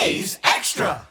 A's Extra.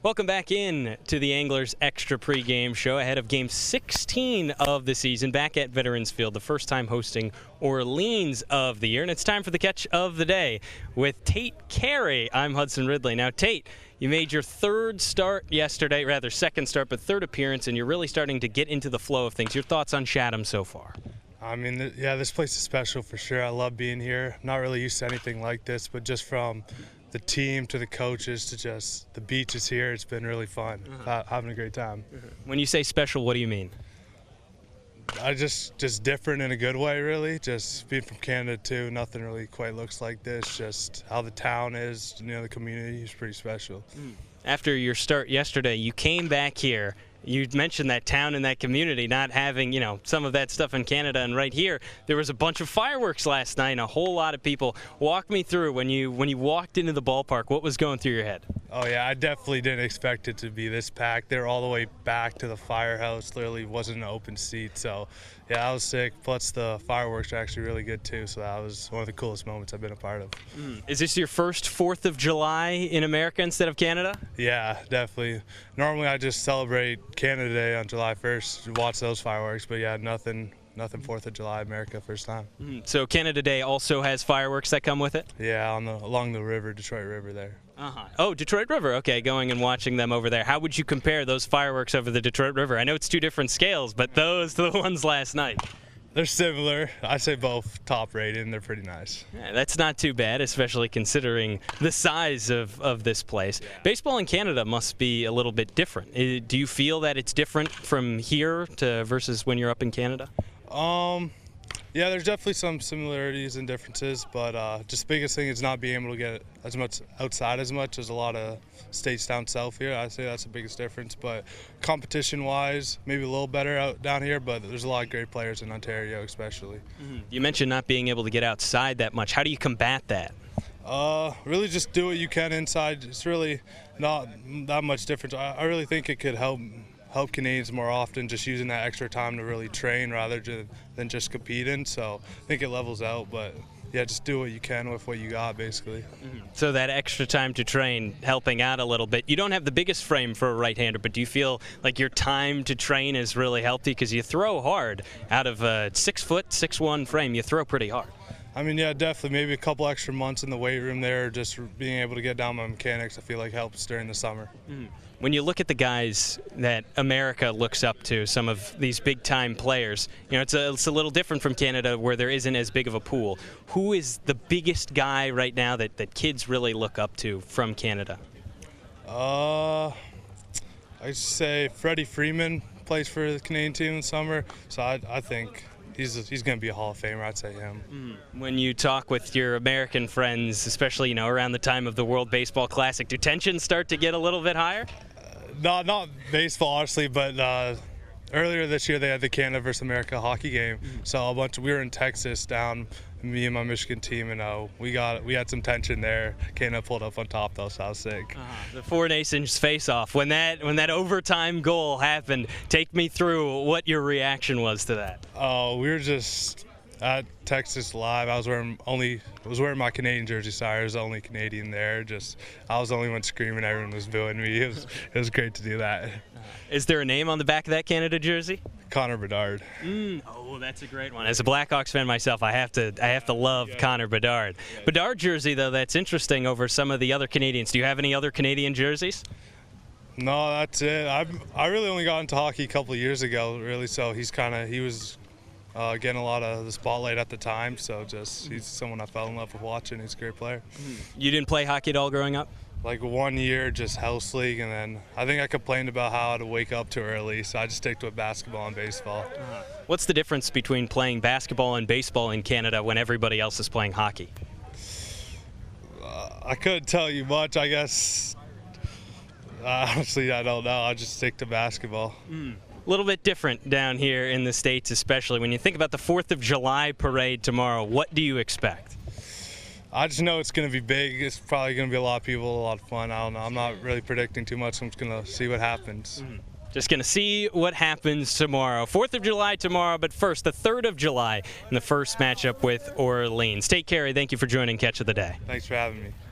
Welcome back in to the Anglers Extra pregame show ahead of Game 16 of the season back at Veterans Field, the first time hosting Orleans of the year. And it's time for the catch of the day with Tate Carey. I'm Hudson Ridley. Now, Tate, you made your third start yesterday, rather second start, but third appearance, and you're really starting to get into the flow of things. Your thoughts on Chatham so far? I mean, this place is special for sure. I love being here. Not really used to anything like this, but just from the team to the coaches to just the beaches here, it's been really fun. Having a great time. When you say special, what do you mean? I just different in a good way, really. Just being from Canada too, nothing really quite looks like this. Just how the town is, the community is pretty special. After your start yesterday, you came back here. You mentioned that town and that community not having, some of that stuff in Canada, and right here, there was a bunch of fireworks last night and a whole lot of people. Walk me through when you walked into the ballpark, what was going through your head? Oh yeah, I definitely didn't expect it to be this packed. They're all the way back to the firehouse. Literally wasn't an open seat, so yeah, I was sick. Plus the fireworks are actually really good too, so that was one of the coolest moments I've been a part of. Is this your first 4th of July in America instead of Canada? Yeah, definitely. Normally I just celebrate Canada Day on July 1st, watch those fireworks, but yeah, nothing 4th of July America first time. So Canada Day also has fireworks that come with it? Yeah, along the river, Detroit River there. Oh, Detroit River. Okay, going and watching them over there. How would you compare those fireworks over the Detroit River? I know it's two different scales, but those are the ones last night. They're similar. I say both top rated, and they're pretty nice. Yeah, that's not too bad, especially considering the size of this place. Yeah. Baseball in Canada must be a little bit different. Do you feel that it's different from here to versus when you're up in Canada? Yeah, there's definitely some similarities and differences, but just the biggest thing is not being able to get as much outside as much as a lot of states down south here. I say that's the biggest difference, but competition-wise, maybe a little better out down here, but there's a lot of great players in Ontario especially. You mentioned not being able to get outside that much. How do you combat that? Really just do what you can inside. It's really not that much difference. I really think it could help Canadians more often, just using that extra time to really train rather than just competing. So I think it levels out, but yeah, just do what you can with what you got, basically. So that extra time to train helping out a little bit. You don't have the biggest frame for a right-hander, but do you feel like your time to train has really helped you? Because you throw hard. Out of a 6', 6'1" frame, you throw pretty hard. I mean, yeah, definitely. Maybe a couple extra months in the weight room there, just being able to get down my mechanics, I feel like helps during the summer. When you look at the guys that America looks up to, some of these big-time players, it's a little different from Canada where there isn't as big of a pool. Who is the biggest guy right now that kids really look up to from Canada? I'd say Freddie Freeman plays for the Canadian team in the summer, so I think he's going to be a Hall of Famer. I'd say him. When you talk with your American friends, especially around the time of the World Baseball Classic, do tensions start to get a little bit higher? Not baseball, honestly, but earlier this year they had the Canada versus America hockey game. So we were in Texas down, me and my Michigan team, and we had some tension there. Canada pulled up on top though, so I was sick. The Four Nations face-off. When that overtime goal happened, take me through what your reaction was to that. Oh, we were just at Texas Live. I was wearing my Canadian jersey. Sorry, I was the only Canadian there. I was the only one screaming. Everyone was booing me. It was great to do that. Is there a name on the back of that Canada jersey? Connor Bedard. Oh, that's a great one. As a Blackhawks fan myself, I have to love Connor Bedard. Bedard jersey though, that's interesting over some of the other Canadians. Do you have any other Canadian jerseys? No, that's it. I really only got into hockey a couple of years ago, really. So he was getting a lot of the spotlight at the time. So he's someone I fell in love with watching. He's a great player. You didn't play hockey at all growing up? Like 1 year, just house league, and then I think I complained about how I had to wake up too early, so I just stick with basketball and baseball. What's the difference between playing basketball and baseball in Canada when everybody else is playing hockey? I couldn't tell you much, I guess. Honestly, I don't know. I just stick to basketball. A little bit different down here in the States, especially. When you think about the 4th of July parade tomorrow, what do you expect? I just know it's going to be big. It's probably going to be a lot of people, a lot of fun. I don't know. I'm not really predicting too much. I'm just going to see what happens. Just going to see what happens tomorrow. 4th of July tomorrow, but first, the 3rd of July in the first matchup with Orleans. Tate Carey, thank you for joining Catch of the Day. Thanks for having me.